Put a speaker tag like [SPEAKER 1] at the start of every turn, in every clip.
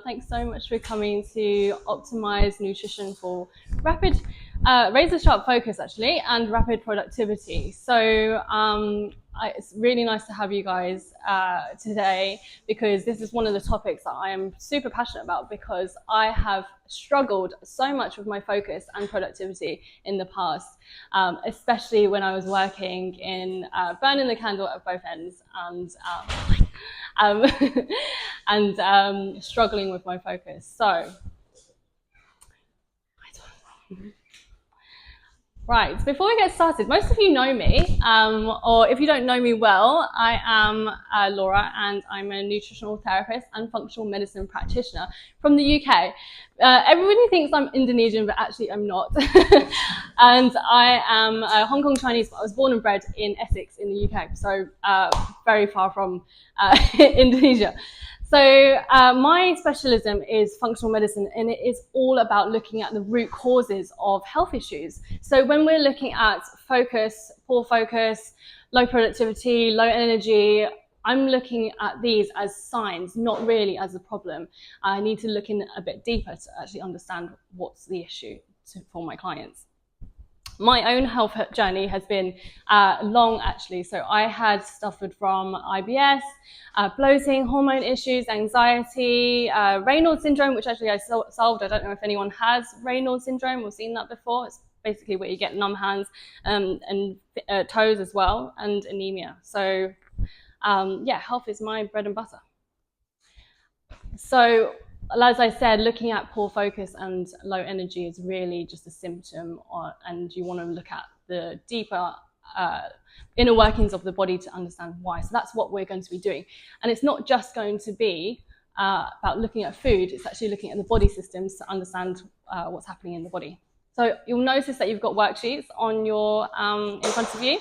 [SPEAKER 1] Thanks so much for coming to Optimise Nutrition for rapid, razor sharp focus actually, and rapid productivity. So it's really nice to have you guys today, because this is one of the topics that I am super passionate about, because I have struggled so much with my focus and productivity in the past, especially when I was working in burning the candle at both ends and struggling with my focus. So, right, before we get started, most of you know me, or if you don't know me well, I am Laura, and I'm a nutritional therapist and functional medicine practitioner from the UK. Everybody thinks I'm Indonesian, but actually I'm not. And I am Hong Kong Chinese, but I was born and bred in Essex in the UK, so very far from Indonesia. So my specialism is functional medicine, and it is all about looking at the root causes of health issues. So when we're looking at focus, poor focus, low productivity, low energy, I'm looking at these as signs, not really as a problem. I need to look in a bit deeper to actually understand what's the issue for my clients. My own health journey has been long, actually. So I had suffered from IBS, bloating, hormone issues, anxiety, Raynaud's syndrome, which actually I solved. I don't know if anyone has Raynaud's syndrome or seen that before. It's basically where you get numb hands and toes as well, and anemia. So yeah, health is my bread and butter. So as I said, looking at poor focus and low energy is really just a symptom, and you want to look at the deeper inner workings of the body to understand why. So that's what we're going to be doing. And it's not just going to be about looking at food, it's actually looking at the body systems to understand what's happening in the body. So you'll notice that you've got worksheets on your in front of you.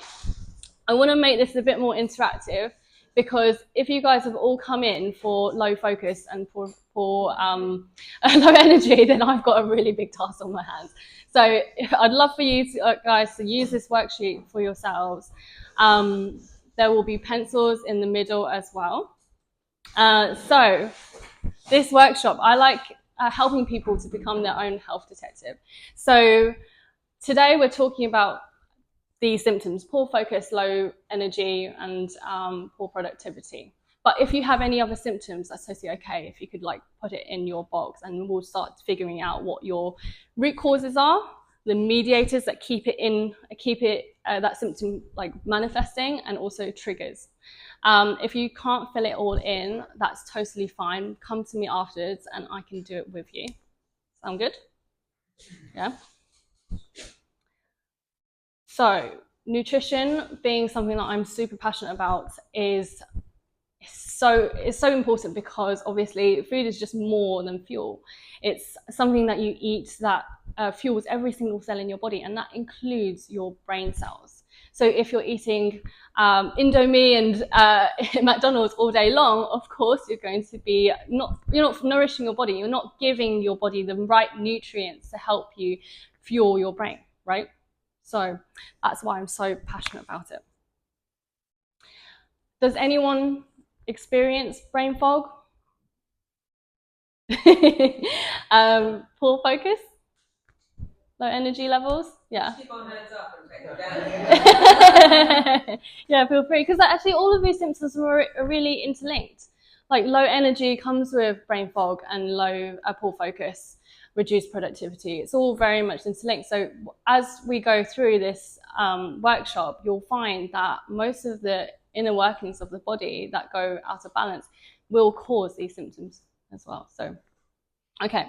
[SPEAKER 1] I want to make this a bit more interactive, because if you guys have all come in for low focus and for low energy, then I've got a really big task on my hands. So I'd love for you guys to use this worksheet for yourselves. There will be pencils in the middle as well. So this workshop, I like helping people to become their own health detective. So today we're talking about these symptoms: poor focus, low energy, and poor productivity. But if you have any other symptoms, that's totally okay. If you could put it in your box, and we'll start figuring out what your root causes are, the mediators that keep that symptom manifesting, and also triggers. If you can't fill it all in, that's totally fine. Come to me afterwards and I can do it with you. Sound good? Yeah. So nutrition, being something that I'm super passionate about, is so important, because obviously food is just more than fuel. It's something that you eat that fuels every single cell in your body, and that includes your brain cells. So if you're eating Indomie and McDonald's all day long, of course you're going to be you're not nourishing your body. You're not giving your body the right nutrients to help you fuel your brain, right? So that's why I'm so passionate about it. Does anyone experience brain fog? Poor focus? Low energy levels? Yeah.
[SPEAKER 2] Keep on hands up and take them down.
[SPEAKER 1] Yeah, feel free, because actually all of these symptoms are really interlinked. Like low energy comes with brain fog, and poor focus, reduced productivity. It's all very much interlinked. So as we go through this workshop, you'll find that most of the inner workings of the body that go out of balance will cause these symptoms as well. So, okay.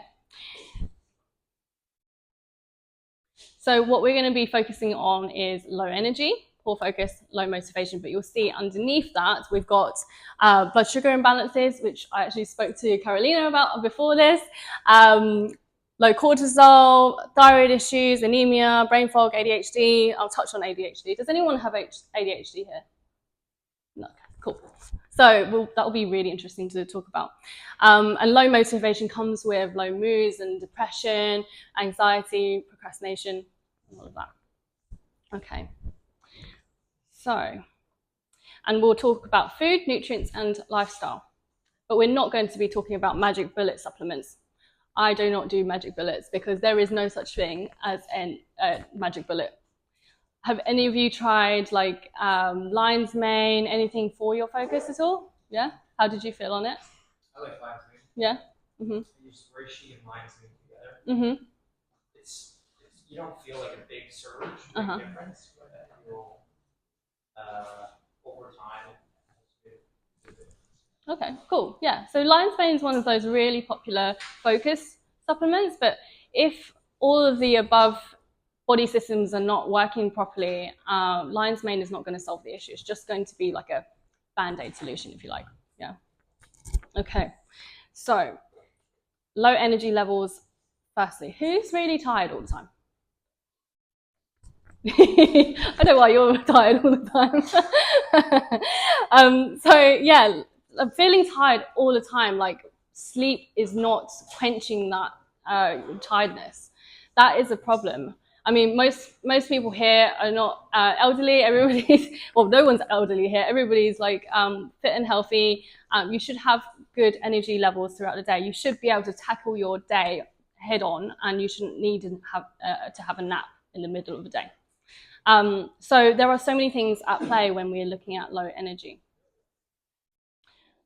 [SPEAKER 1] So what we're going to be focusing on is low energy, poor focus, low motivation. But you'll see underneath that, we've got blood sugar imbalances, which I actually spoke to Carolina about before this, low cortisol, thyroid issues, anemia, brain fog, ADHD. I'll touch on ADHD. Does anyone have ADHD here? No, cool. So that will be really interesting to talk about. And low motivation comes with low moods and depression, anxiety, procrastination, and all of that. Okay. So, and we'll talk about food, nutrients, and lifestyle. but we're not going to be talking about magic bullet supplements. I do not do magic bullets because there is no such thing as a magic bullet. Have any of you tried like lion's mane, anything for your focus at all? Yeah? How did you feel on it?
[SPEAKER 3] I like lion's mane.
[SPEAKER 1] Yeah?
[SPEAKER 3] I use reishi and lion's mane together. It's you don't feel like a big surge, big difference, but I feel over time.
[SPEAKER 1] Okay, cool. Yeah, so lion's mane is one of those really popular focus supplements, but if all of the above body systems are not working properly, lion's mane is not going to solve the issue. It's just going to be like a band-aid solution, if you like. Yeah. Okay, so low energy levels. Firstly, who's really tired all the time? I know why you're tired all the time. So yeah, feeling tired all the time, like sleep is not quenching that tiredness. That is a problem. I mean, most people here are not elderly. Everybody's, well, no one's elderly here. Everybody's like fit and healthy. You should have good energy levels throughout the day. You should be able to tackle your day head on, and you shouldn't need to have a nap in the middle of the day. So there are so many things at play when we're looking at low energy.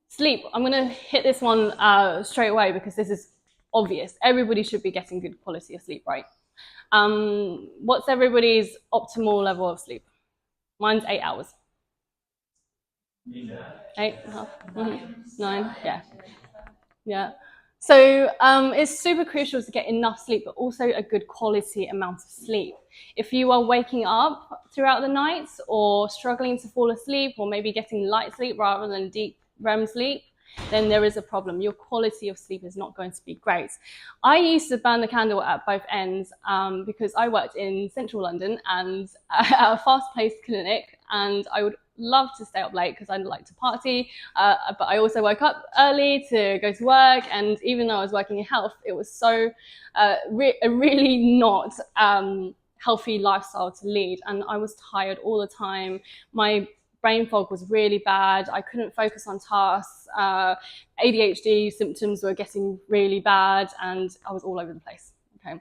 [SPEAKER 1] Sleep. I'm going to hit this one straight away because this is obvious. Everybody should be getting good quality of sleep, right? What's everybody's optimal level of sleep? Mine's 8 hours. 8.5? 9? Yeah. Yeah. So it's super crucial to get enough sleep, but also a good quality amount of sleep. If you are waking up throughout the night or struggling to fall asleep or maybe getting light sleep rather than deep REM sleep, then there is a problem. Your quality of sleep is not going to be great. I used to burn the candle at both ends because I worked in central London and at a fast-paced clinic, and I would love to stay up late because I like to party, but I also woke up early to go to work, and even though I was working in health, it was so a really not healthy lifestyle to lead, and I was tired all the time. My brain fog was really bad. I couldn't focus on tasks. ADHD symptoms were getting really bad, and I was all over the place. Okay.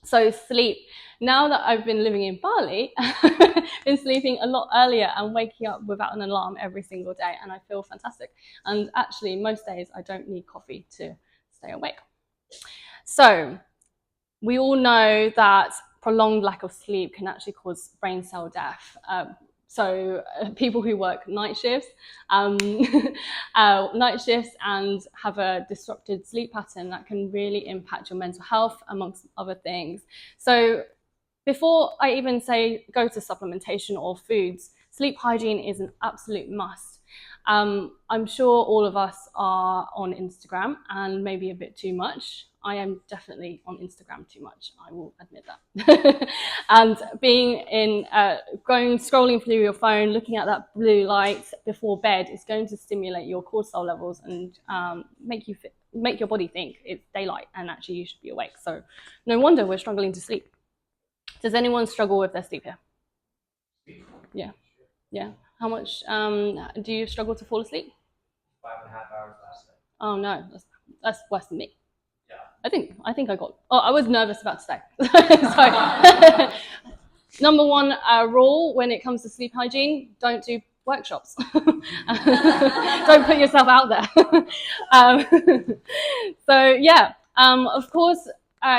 [SPEAKER 1] So sleep. Now that I've been living in Bali, I've been sleeping a lot earlier and waking up without an alarm every single day, and I feel fantastic. And actually, most days I don't need coffee to stay awake. So we all know that prolonged lack of sleep can actually cause brain cell death. So people who work night shifts and have a disrupted sleep pattern, that can really impact your mental health, amongst other things. So before I even say go to supplementation or foods, sleep hygiene is an absolute must. I'm sure all of us are on Instagram, and maybe a bit too much. I am definitely on Instagram too much, I will admit that. And being in, scrolling through your phone, looking at that blue light before bed is going to stimulate your cortisol levels and make your body think it's daylight and actually you should be awake. So no wonder we're struggling to sleep. Does anyone struggle with their sleep here? Yeah. Yeah. How much do you struggle to fall asleep?
[SPEAKER 3] 5.5 hours last night.
[SPEAKER 1] Oh no, that's worse than me.
[SPEAKER 3] Yeah.
[SPEAKER 1] I think I got. Oh, I was nervous about today. Sorry. Number one rule when it comes to sleep hygiene: don't do workshops. Don't put yourself out there. So yeah, of course,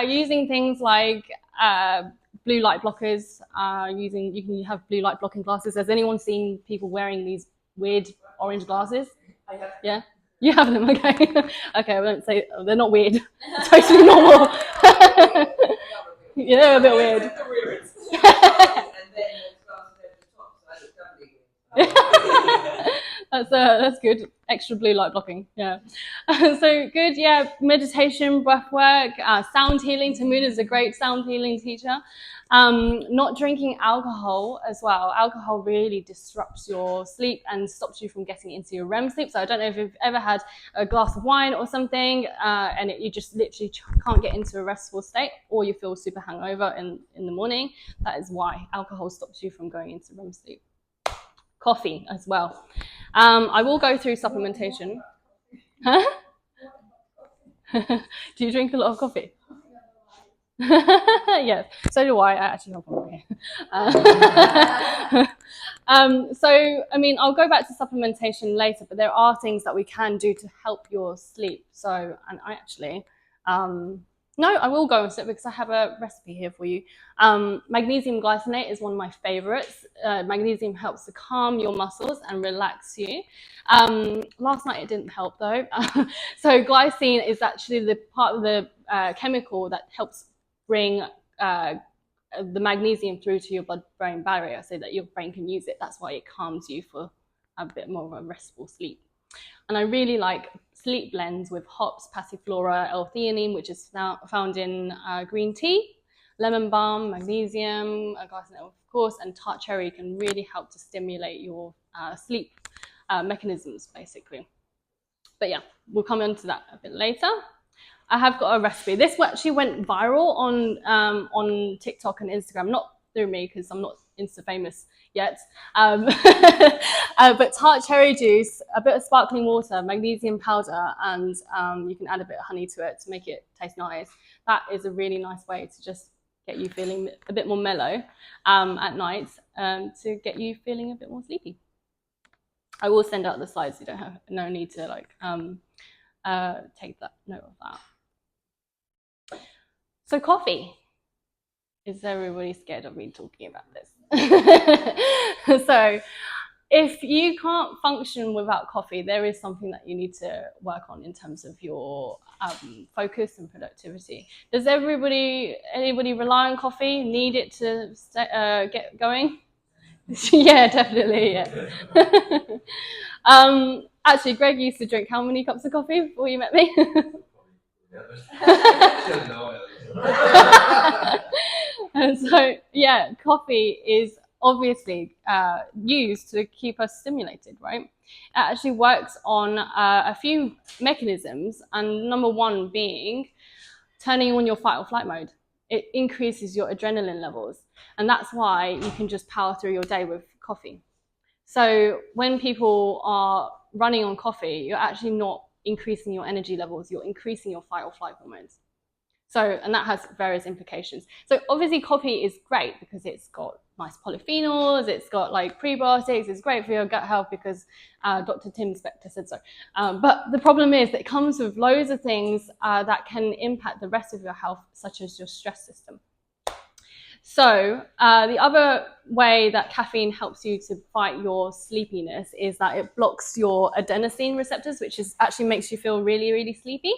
[SPEAKER 1] using things like blue light blockers. You can have blue light blocking glasses. Has anyone seen people wearing these weird orange glasses?
[SPEAKER 2] I have.
[SPEAKER 1] Yeah, you have them. Okay, okay. I won't say they're not weird. They're totally normal. Yeah, they're a bit weird.
[SPEAKER 2] And then it's glasses over the top, so it's doubly.
[SPEAKER 1] That's good. Extra blue light blocking. Yeah. So good. Yeah. Meditation, breath work, sound healing. Tamuna is a great sound healing teacher. Not drinking alcohol as well. Alcohol really disrupts your sleep and stops you from getting into your REM sleep. So I don't know if you've ever had a glass of wine or something, and you just literally can't get into a restful state, or you feel super hungover in the morning. That is why alcohol stops you from going into REM sleep. Coffee as well. I will go through supplementation. Huh? Do you drink a lot of coffee? Yes, so do I. I actually have one here. So, I mean, I'll go back to supplementation later, but there are things that we can do to help your sleep. So, and I actually, no, I will go and sit because I have a recipe here for you. Magnesium glycinate is one of my favorites. Magnesium helps to calm your muscles and relax you. Last night it didn't help though. So glycine is actually the part of the chemical that helps bring the magnesium through to your blood-brain barrier so that your brain can use it. That's why it calms you for a bit more of a restful sleep. And I really like sleep blends with hops, passiflora, L-theanine, which is found in green tea, lemon balm, magnesium, glycinate, of course, and tart cherry can really help to stimulate your sleep mechanisms, basically. But yeah, we'll come on to that a bit later. I have got a recipe. This actually went viral on TikTok and Instagram, not through me because I'm not Insta famous yet. But tart cherry juice, a bit of sparkling water, magnesium powder, and you can add a bit of honey to it to make it taste nice. That is a really nice way to just get you feeling a bit more mellow at night to get you feeling a bit more sleepy. I will send out the slides. You don't have no need to like take that note of that. So coffee. Is everybody scared of me talking about this? So if you can't function without coffee, there is something that you need to work on in terms of your focus and productivity. Does anybody rely on coffee? Need it to get going? Yeah, definitely. Yeah. Actually, Greg used to drink how many cups of coffee before you met me? And so, yeah, coffee is obviously used to keep us stimulated, right? It actually works on a few mechanisms, and number one being turning on your fight or flight mode. It increases your adrenaline levels, and that's why you can just power through your day with coffee. So when people are running on coffee, you're actually not increasing your energy levels, you're increasing your fight or flight hormones. So, and that has various implications. So obviously coffee is great because it's got nice polyphenols, it's got like prebiotics, it's great for your gut health because Dr. Tim Spector said so. But the problem is that it comes with loads of things that can impact the rest of your health, such as your stress system. So the other way that caffeine helps you to fight your sleepiness is that it blocks your adenosine receptors, which is actually makes you feel really, really sleepy.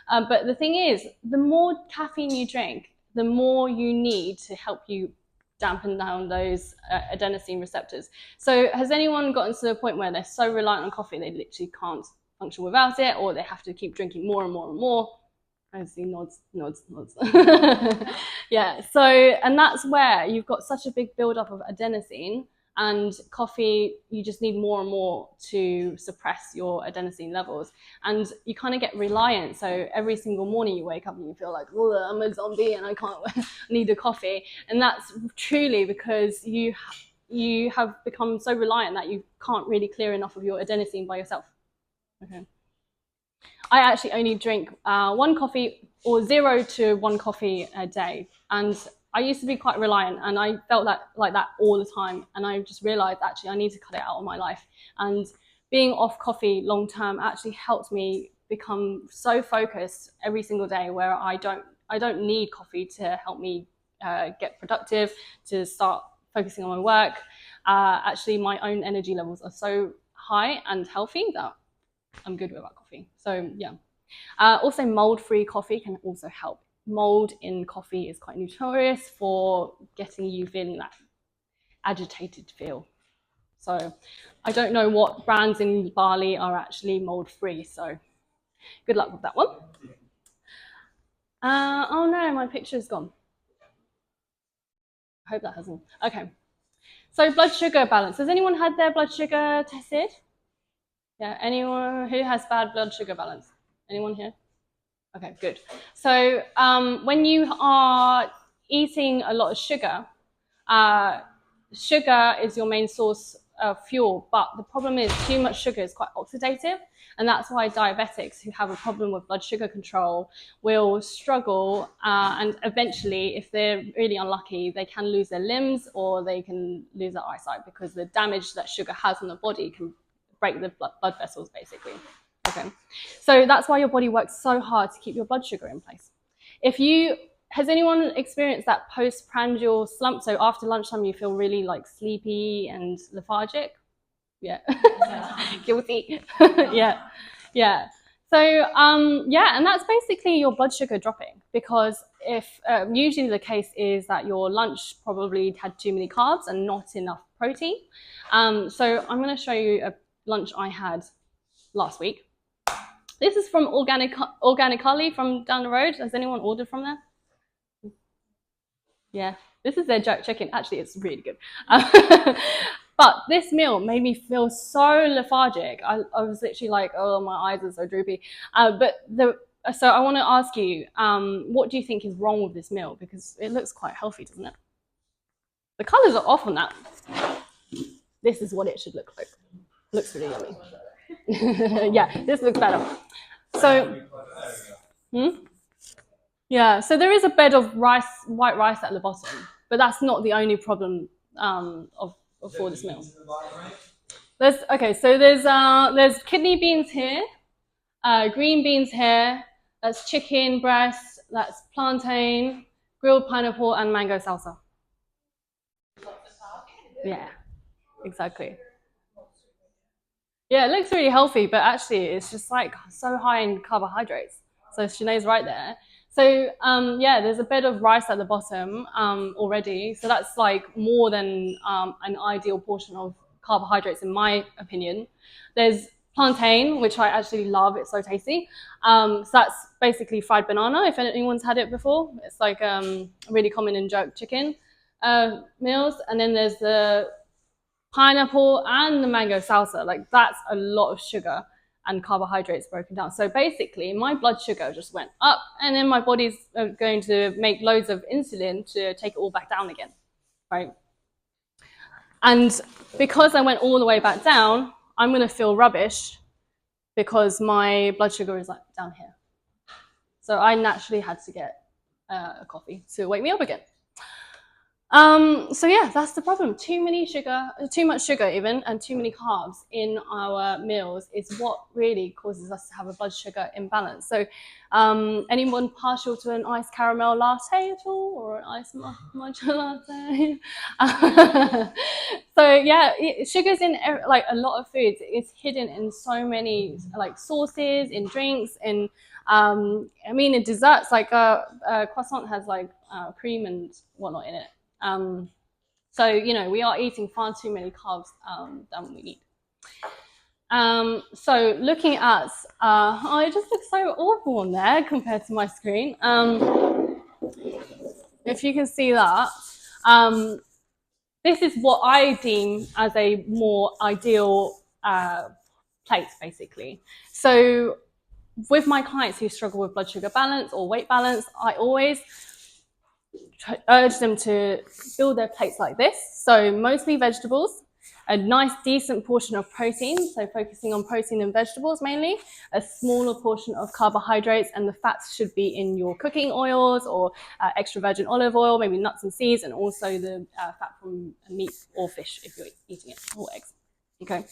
[SPEAKER 1] But the thing is, the more caffeine you drink, the more you need to help you dampen down those adenosine receptors. So has anyone gotten to the point where they're so reliant on coffee they literally can't function without it, or they have to keep drinking more and more and more? I see nods. Yeah, so, and that's where you've got such a big buildup of adenosine, and coffee, you just need more and more to suppress your adenosine levels. And you kind of get reliant. So every single morning you wake up and you feel like, oh, I'm a zombie and I can't need a coffee. And that's truly because you have become so reliant that you can't really clear enough of your adenosine by yourself. Okay. I actually only drink one coffee or 0 to 1 coffee a day. And I used to be quite reliant and I felt like that all the time. And I just realized actually I need to cut it out of my life. And being off coffee long term actually helped me become so focused every single day where I don't need coffee to help me get productive, to start focusing on my work. Actually, my own energy levels are so high and healthy that I'm good without coffee. So yeah. Also, mold-free coffee can also help. Mold in coffee is quite notorious for getting you feeling that agitated feel. So I don't know what brands in Bali are actually mold-free. So good luck with that one. Oh no, my picture's gone. I hope that hasn't. Okay. So blood sugar balance. Has anyone had their blood sugar tested? Yeah, anyone who has bad blood sugar balance? Anyone here? Okay, good. So when you are eating a lot of sugar, sugar is your main source fuel, but the problem is too much sugar is quite oxidative, and that's why diabetics who have a problem with blood sugar control will struggle, and eventually, if they're really unlucky, they can lose their limbs or they can lose their eyesight, because the damage that sugar has on the body can break the blood vessels, basically. Okay, so that's why your body works so hard to keep your blood sugar in place. Has anyone experienced that postprandial slump? So after lunchtime, you feel really like sleepy and lethargic? Yeah. Guilty. Yeah. So, and that's basically your blood sugar dropping, because if usually the case is that your lunch probably had too many carbs and not enough protein. So I'm going to show you a lunch I had last week. This is from Organically from down the road. Has anyone ordered from there? Yeah, this is their jerk chicken. Actually, it's really good. But this meal made me feel so lethargic. I was literally like, oh, my eyes are so droopy. So I want to ask you, what do you think is wrong with this meal? Because it looks quite healthy, doesn't it? The colours are off on that. This is what it should look like. Looks really yummy. Yeah, this looks better. So, yeah, so there is a bed of rice, white rice at the bottom, but that's not the only problem for this meal. There's kidney beans here, green beans here. That's chicken breast. That's plantain, grilled pineapple, and mango salsa. Yeah, exactly. Yeah, it looks really healthy, but actually it's just like so high in carbohydrates. So Sinead's right there. So there's a bed of rice at the bottom already. So that's like more than an ideal portion of carbohydrates, in my opinion. There's plantain, which I actually love. It's so tasty. So that's basically fried banana, if anyone's had it before. It's like really common in jerk chicken meals. And then there's the pineapple and the mango salsa. Like, that's a lot of sugar and carbohydrates broken down. So basically my blood sugar just went up, and then my body's going to make loads of insulin to take it all back down again, right? And because I went all the way back down, I'm going to feel rubbish because my blood sugar is like down here. So I naturally had to get a coffee to wake me up again. So yeah, that's the problem. Too much sugar even, and too many carbs in our meals is what really causes us to have a blood sugar imbalance. So anyone partial to an iced caramel latte at all, or an iced matcha latte? So yeah, sugar's in like a lot of foods. It's hidden in so many like sauces, in drinks, in in desserts. Like croissant has like cream and whatnot in it. So, we are eating far too many carbs than we need. So looking at, it just looks so awful on there compared to my screen. If you can see that, this is what I deem as a more ideal plate, basically. So with my clients who struggle with blood sugar balance or weight balance, I always urge them to build their plates like this. So mostly vegetables, a nice decent portion of protein, so focusing on protein and vegetables mainly, a smaller portion of carbohydrates, and the fats should be in your cooking oils or extra virgin olive oil, maybe nuts and seeds, and also the fat from meat or fish if you're eating it, or eggs. Okay.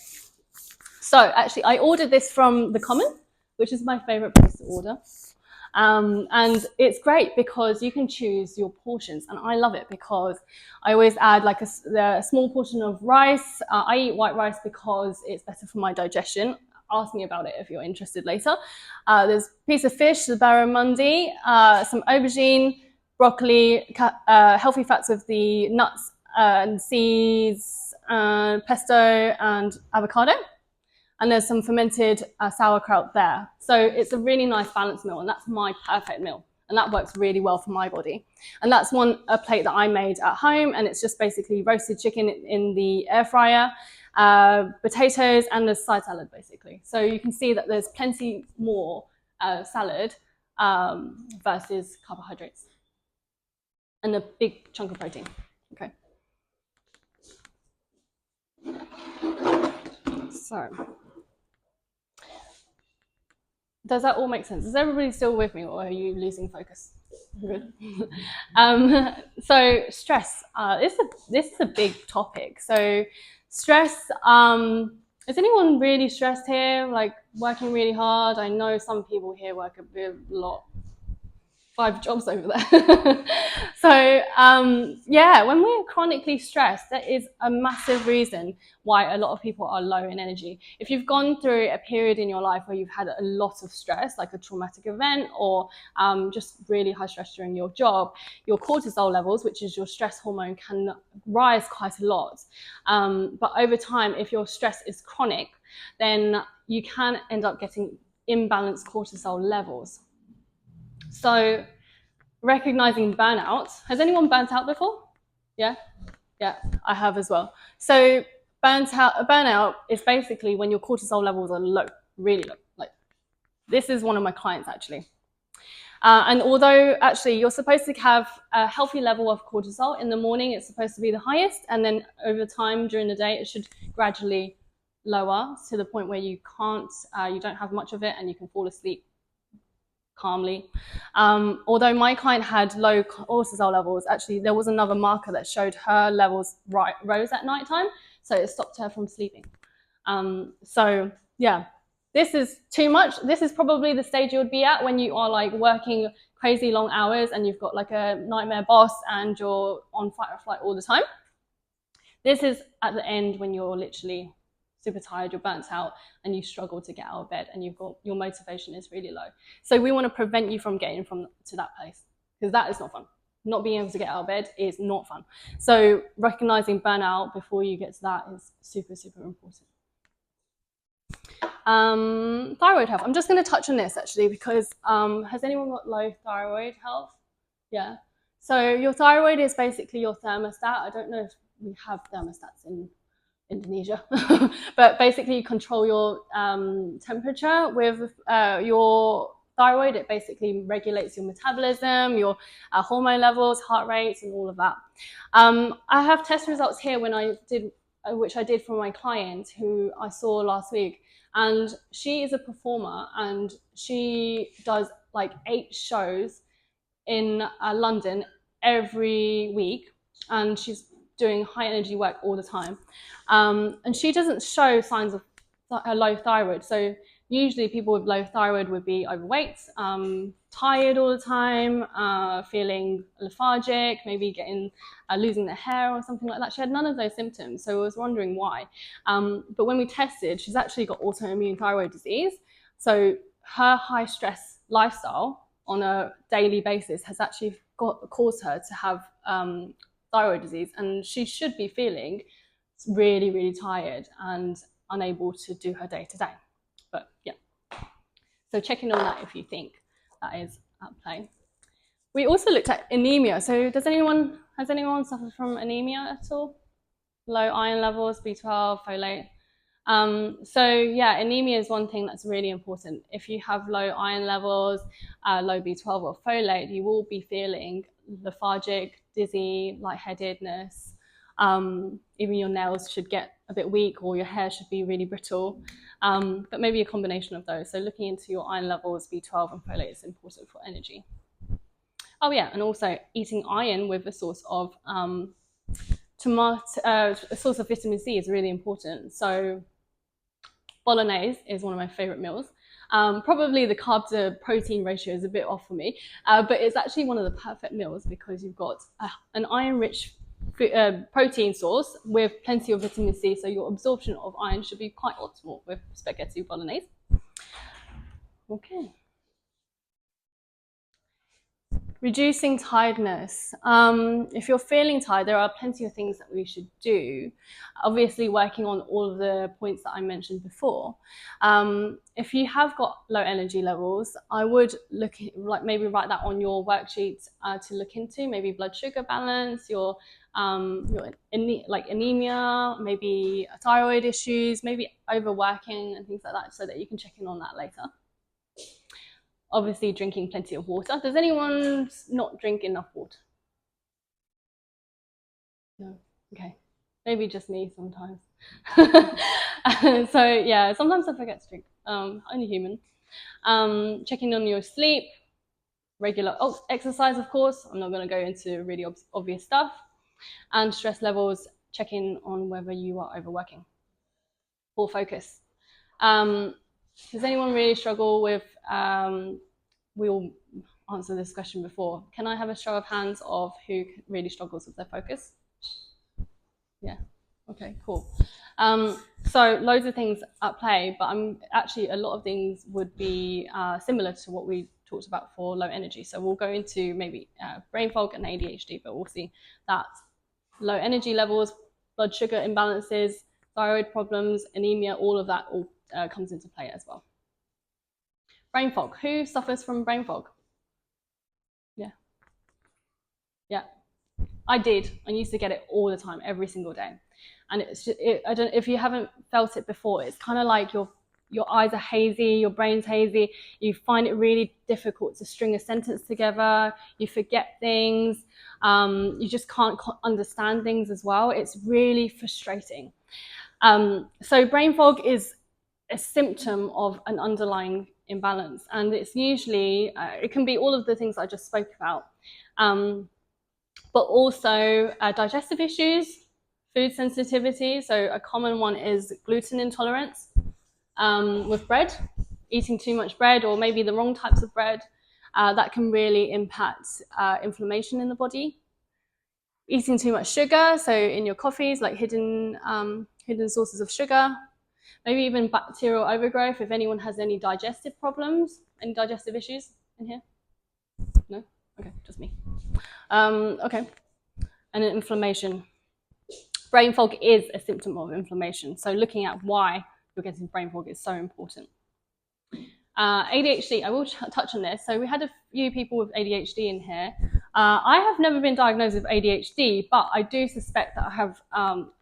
[SPEAKER 1] So actually I ordered this from The Common, which is my favorite place to order. And it's great because you can choose your portions, and I love it because I always add like a small portion of rice. I eat white rice because it's better for my digestion. Ask me about it if you're interested later. There's a piece of fish, the barramundi, some aubergine, broccoli, healthy fats with the nuts and seeds, pesto and avocado. And there's some fermented sauerkraut there. So it's a really nice balanced meal, and that's my perfect meal. And that works really well for my body. And that's a plate that I made at home, and it's just basically roasted chicken in the air fryer, potatoes, and the side salad, basically. So you can see that there's plenty more salad versus carbohydrates. And a big chunk of protein. Okay. So, does that all make sense? Is everybody still with me, or are you losing focus? Good. So stress. This is a big topic. So stress. Is anyone really stressed here? Like working really hard? I know some people here work a lot. 5 jobs over there. So yeah, when we're chronically stressed, that is a massive reason why a lot of people are low in energy. If you've gone through a period in your life where you've had a lot of stress, like a traumatic event or just really high stress during your job, your cortisol levels, which is your stress hormone, can rise quite a lot. But over time, if your stress is chronic, then you can end up getting imbalanced cortisol levels. So recognizing burnout. Has anyone burnt out before? Yeah, I have as well. So burnout is basically when your cortisol levels are low, really low. Like this is one of my clients actually. And although actually you're supposed to have a healthy level of cortisol in the morning, it's supposed to be the highest, and then over time during the day, it should gradually lower to the point where you don't have much of it, and you can fall asleep calmly. Although my client had low cortisol levels, actually there was another marker that showed her levels rose at nighttime, so it stopped her from sleeping. So yeah, this is too much. This is probably the stage you would be at when you are like working crazy long hours and you've got like a nightmare boss and you're on fight or flight all the time. This is at the end when you're literally super tired, you're burnt out, and you struggle to get out of bed, and your motivation is really low. So we want to prevent you from getting to that place, because that is not fun. Not being able to get out of bed is not fun. So recognizing burnout before you get to that is super, super important. Thyroid health. I'm just going to touch on this actually, because has anyone got low thyroid health? Yeah. So your thyroid is basically your thermostat. I don't know if we have thermostats in Indonesia, but basically you control your temperature with your thyroid. It basically regulates your metabolism, your hormone levels, heart rates, and all of that. I have test results here which I did for my client who I saw last week, and she is a performer and she does like 8 shows in London every week, and she's doing high energy work all the time. And she doesn't show signs of low thyroid. So usually people with low thyroid would be overweight, tired all the time, feeling lethargic, maybe losing their hair or something like that. She had none of those symptoms, so I was wondering why. But when we tested, she's actually got autoimmune thyroid disease. So her high stress lifestyle on a daily basis has actually caused her to have thyroid disease, and she should be feeling really, really tired and unable to do her day to day. But yeah, so check in on that if you think that is at play. We also looked at anemia. So has anyone suffered from anemia at all? Low iron levels, B12, folate. So yeah, anemia is one thing that's really important. If you have low iron levels, low B12 or folate, you will be feeling lethargic, dizzy, lightheadedness. Even your nails should get a bit weak, or your hair should be really brittle. But maybe a combination of those. So looking into your iron levels, B12 and folate is important for energy. Oh yeah, and also eating iron with a source of a source of vitamin C is really important. So bolognese is one of my favorite meals. Probably the carb to protein ratio is a bit off for me, but it's actually one of the perfect meals because you've got an iron-rich protein source with plenty of vitamin C, so your absorption of iron should be quite optimal with spaghetti bolognese. Okay. Reducing tiredness. If you're feeling tired, there are plenty of things that we should do. Obviously, working on all of the points that I mentioned before. If you have got low energy levels, I would maybe write that on your worksheet to look into. Maybe blood sugar balance, your anemia, maybe thyroid issues, maybe overworking and things like that, so that you can check in on that later. Obviously, drinking plenty of water. Does anyone not drink enough water? No? Okay. Maybe just me sometimes. So yeah, sometimes I forget to drink. Only human. Checking on your sleep, regular exercise, of course. I'm not going to go into really obvious stuff. And stress levels, checking on whether you are overworking. Poor focus. Does anyone really struggle with, we all answered this question before. Can I have a show of hands of who really struggles with their focus? Yeah. Okay, cool. So loads of things at play, but actually a lot of things would be similar to what we talked about for low energy. So we'll go into maybe brain fog and ADHD, but we'll see that low energy levels, blood sugar imbalances, thyroid problems, anemia, all of that all comes into play as well. Brain fog. Who suffers from brain fog? Yeah. Yeah. I did. I used to get it all the time, every single day. And it's just, I don't, if you haven't felt it before, it's kind of like your eyes are hazy, your brain's hazy. You find it really difficult to string a sentence together. You forget things. You just can't understand things as well. It's really frustrating. So brain fog is a symptom of an underlying imbalance, and it's usually it can be all of the things I just spoke about, but also digestive issues, food sensitivity. So a common one is gluten intolerance with bread, eating too much bread or maybe the wrong types of bread. That can really impact inflammation in the body. Eating too much sugar, so in your coffees, like hidden sources of sugar. Maybe even bacterial overgrowth, if anyone has any digestive problems, any digestive issues in here? No? Okay, just me. Okay. And inflammation. Brain fog is a symptom of inflammation. So looking at why you're getting brain fog is so important. ADHD, I will touch on this. So we had a few people with ADHD in here. I have never been diagnosed with ADHD, but I do suspect that I have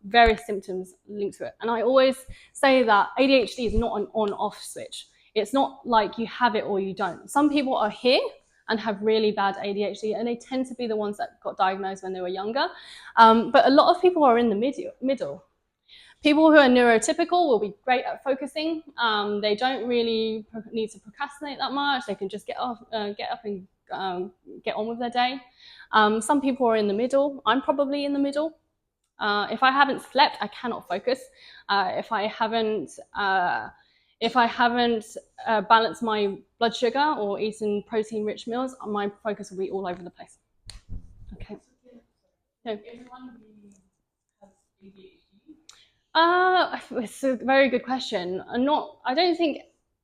[SPEAKER 1] various symptoms linked to it. And I always say that ADHD is not an on-off switch. It's not like you have it or you don't. Some people are here and have really bad ADHD, and they tend to be the ones that got diagnosed when they were younger. But a lot of people are in the middle. People who are neurotypical will be great at focusing. They don't really need to procrastinate that much. They can just get up and get on with their day. Some people are in the middle. I'm probably in the middle. If I haven't slept, I cannot focus. If I haven't balanced my blood sugar or eaten protein-rich meals, my focus will be all over the place. Okay. No.
[SPEAKER 4] Everyone has ADHD.
[SPEAKER 1] It's a very good question. I don't think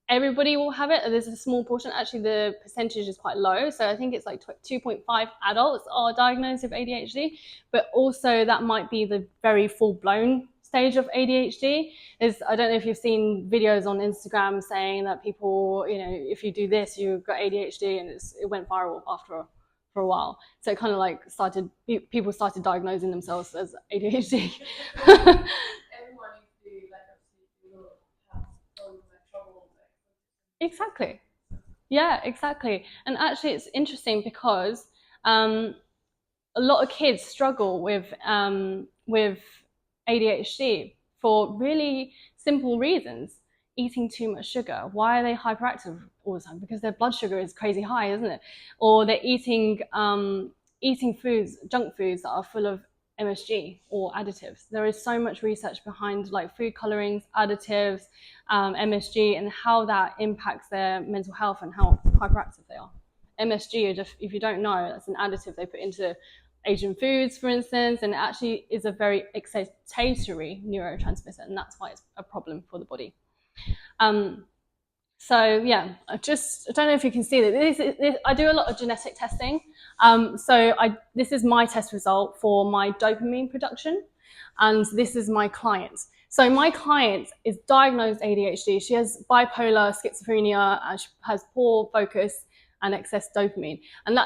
[SPEAKER 1] everybody will have it. There's a small portion. Actually, the percentage is quite low. So I think it's like 2.5 adults are diagnosed with ADHD, but also that might be the very full-blown stage of ADHD. I don't know if you've seen videos on Instagram saying that people, if you do this, you've got ADHD, and it went viral for a while. So it kind of like people started diagnosing themselves as ADHD. Exactly. Yeah, exactly. And actually, it's interesting because a lot of kids struggle with ADHD for really simple reasons. Eating too much sugar. Why are they hyperactive all the time? Because their blood sugar is crazy high, isn't it? Or they're eating foods, junk foods that are full of MSG or additives. There is so much research behind like food colorings, additives, MSG, and how that impacts their mental health and how hyperactive they are. MSG, if you don't know, that's an additive they put into Asian foods, for instance, and it actually is a very excitatory neurotransmitter, and that's why it's a problem for the body. So yeah, I don't know if you can see that. I do a lot of genetic testing. This is my test result for my dopamine production, and this is my client. So my client is diagnosed ADHD. She has bipolar, schizophrenia, and she has poor focus and excess dopamine. And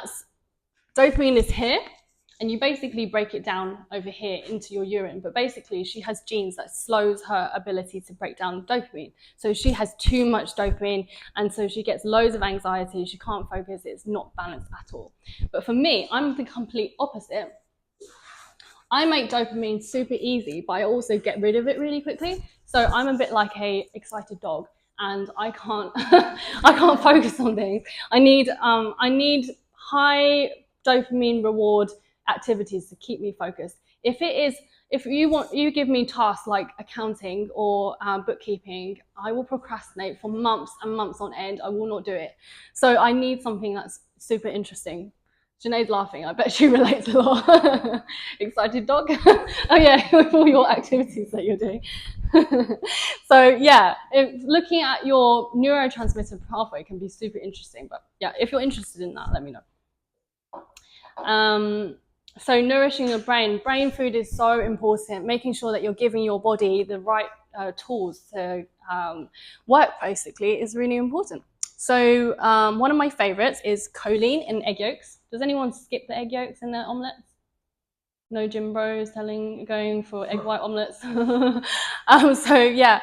[SPEAKER 1] dopamine is here, and you basically break it down over here into your urine. But basically, she has genes that slows her ability to break down dopamine. So she has too much dopamine, and so she gets loads of anxiety. She can't focus. It's not balanced at all. But for me, I'm the complete opposite. I make dopamine super easy, but I also get rid of it really quickly. So I'm a bit like a excited dog, and I can't I can't focus on things. I need high dopamine reward activities to keep me focused. If you give me tasks like accounting or bookkeeping, I will procrastinate for months and months on end. I will not do it. So I need something that's super interesting. Janae's laughing. I bet she relates a lot. Excited dog. Oh yeah, with all your activities that you're doing. So yeah, looking at your neurotransmitter pathway can be super interesting. But yeah, if you're interested in that, let me know. So nourishing your brain food is so important. Making sure that you're giving your body the right tools to work basically is really important. So one of my favorites is choline in egg yolks. Does anyone skip the egg yolks in their omelets? No gym bros going for egg white omelets. So yeah,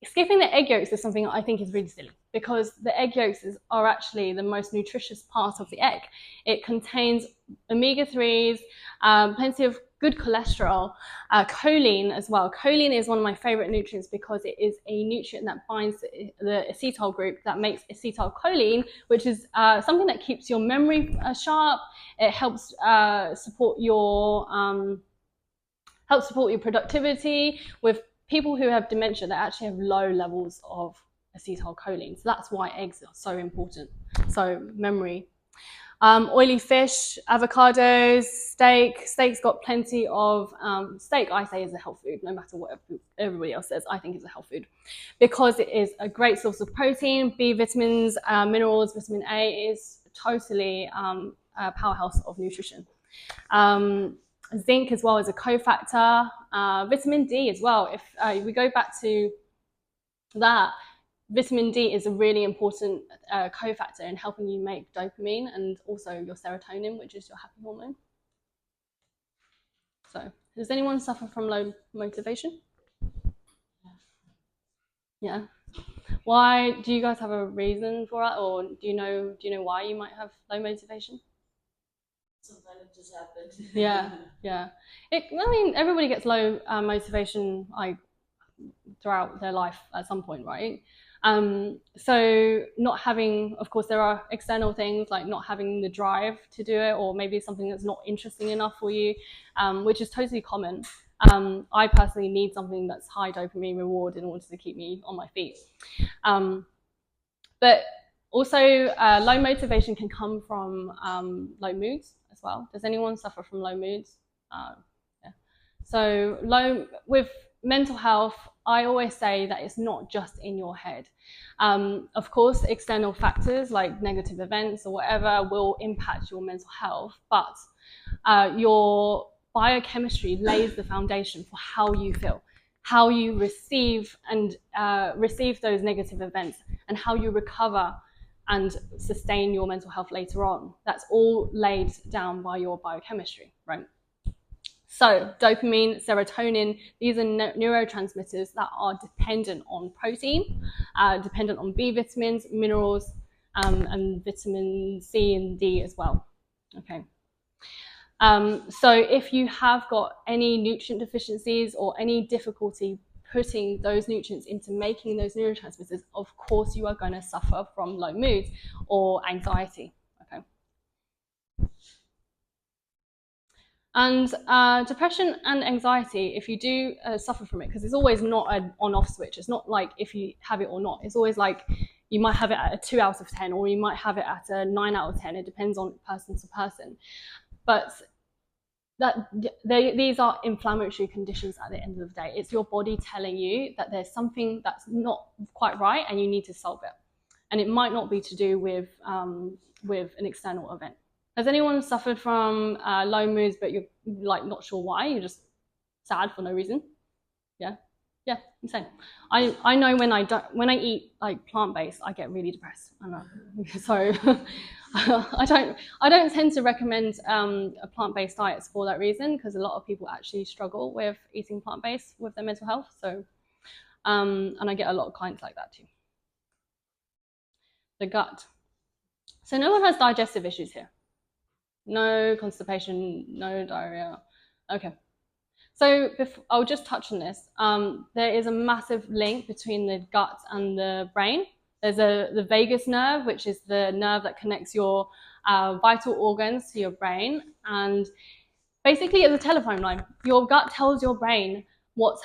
[SPEAKER 1] skipping the egg yolks is something I think is really silly, because the egg yolks are actually the most nutritious part of the egg. It contains omega-3s, plenty of good cholesterol, choline as well. Choline is one of my favorite nutrients because it is a nutrient that binds the acetyl group that makes acetylcholine, which is something that keeps your memory sharp. It helps support your productivity. With people who have dementia, they actually have low levels of acetylcholine. So that's why eggs are so important. So memory. Oily fish, avocados, steak. Steak's got plenty of steak. I say is a health food, no matter what everybody else says. I think it's a health food because it is a great source of protein, B vitamins, minerals. Vitamin A is totally a powerhouse of nutrition. Zinc as well is a cofactor. Vitamin D as well. If we go back to that, vitamin D is a really important cofactor in helping you make dopamine and also your serotonin, which is your happy hormone. So, does anyone suffer from low motivation? Yeah. Why? Do you guys have a reason for it, or do you know why you might have low motivation?
[SPEAKER 2] Sometimes it just happens.
[SPEAKER 1] Yeah. I mean, everybody gets low motivation throughout their life at some point, right? So not having, of course, there are external things like not having the drive to do it, or maybe something that's not interesting enough for you, which is totally common. I personally need something that's high dopamine reward in order to keep me on my feet. But also, low motivation can come from low moods as well. Does anyone suffer from low moods? Yeah. So with mental health, I always say that it's not just in your head. Of course, external factors like negative events or whatever will impact your mental health, but your biochemistry lays the foundation for how you feel, how you receive those negative events, and how you recover and sustain your mental health later on. That's all laid down by your biochemistry, right? So dopamine, serotonin, these are neurotransmitters that are dependent on protein, dependent on B vitamins, minerals, and vitamin C and D as well. Okay. So if you have got any nutrient deficiencies or any difficulty putting those nutrients into making those neurotransmitters, of course you are going to suffer from low moods or anxiety. Okay. And depression and anxiety, if you do suffer from it, because it's always not an on-off switch. It's not like if you have it or not. It's always like you might have it at a 2 out of 10, or you might have it at a 9 out of 10. It depends on person to person. But these are inflammatory conditions at the end of the day. It's your body telling you that there's something that's not quite right and you need to solve it. And it might not be to do with an external event. Has anyone suffered from low moods, but you're like not sure why? You're just sad for no reason? Yeah, insane. I know when I eat like plant-based, I get really depressed. I know. So I don't tend to recommend plant-based diets for that reason, because a lot of people actually struggle with eating plant-based with their mental health. So and I get a lot of clients like that too. The gut. So no one has digestive issues here. No constipation, no diarrhea. Okay. So I'll just touch on this. There is a massive link between the gut and the brain. There's the vagus nerve, which is the nerve that connects your vital organs to your brain. And basically, it's a telephone line. Your gut tells your brain what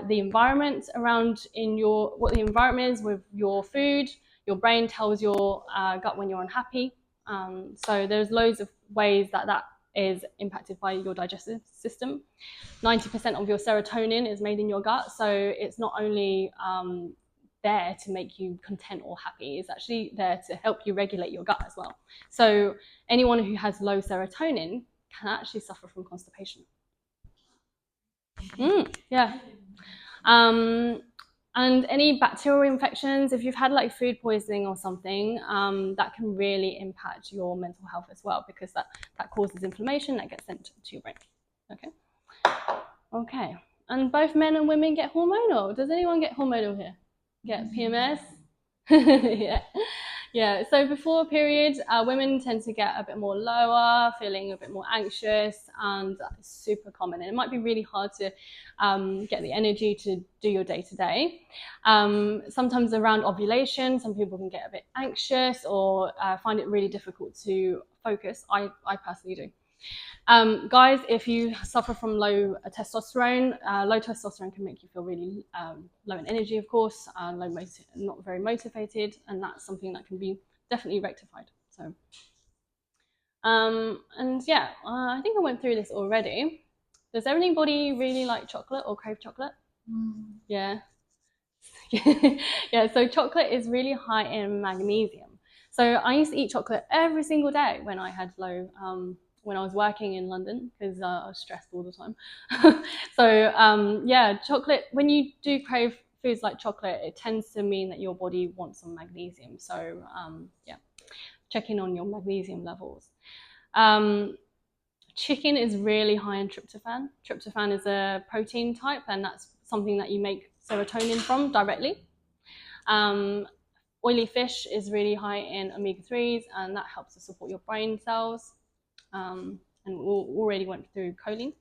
[SPEAKER 1] the environment around what the environment is with your food. Your brain tells your gut when you're unhappy. So there's loads of ways that is impacted by your digestive system. 90% of your serotonin is made in your gut, so it's not only there to make you content or happy, it's actually there to help you regulate your gut as well. So anyone who has low serotonin can actually suffer from constipation. Yeah. And any bacterial infections, if you've had like food poisoning or something, that can really impact your mental health as well, because that causes inflammation that gets sent to your brain. Okay. And both men and women get hormonal. Does anyone get hormonal here? Get PMS? Yeah. So before a period, women tend to get a bit more lower, feeling a bit more anxious, and that's super common. And it might be really hard to get the energy to do your day-to-day. Sometimes around ovulation, some people can get a bit anxious or find it really difficult to focus. I personally do. Guys, if you suffer from low testosterone can make you feel really low in energy, of course, not very motivated, and that's something that can be definitely rectified. So, and yeah, I think I went through this already. Does anybody really like chocolate or crave chocolate? Yeah. Yeah, so chocolate is really high in magnesium. So I used to eat chocolate every single day when I had when I was working in London, because I was stressed all the time. So yeah, chocolate, when you do crave foods like chocolate, it tends to mean that your body wants some magnesium. So yeah, check in on your magnesium levels. Chicken is really high in tryptophan. Tryptophan is a protein type, and that's something that you make serotonin from directly. Oily fish is really high in omega-3s, and that helps to support your brain cells. And we already went through choline.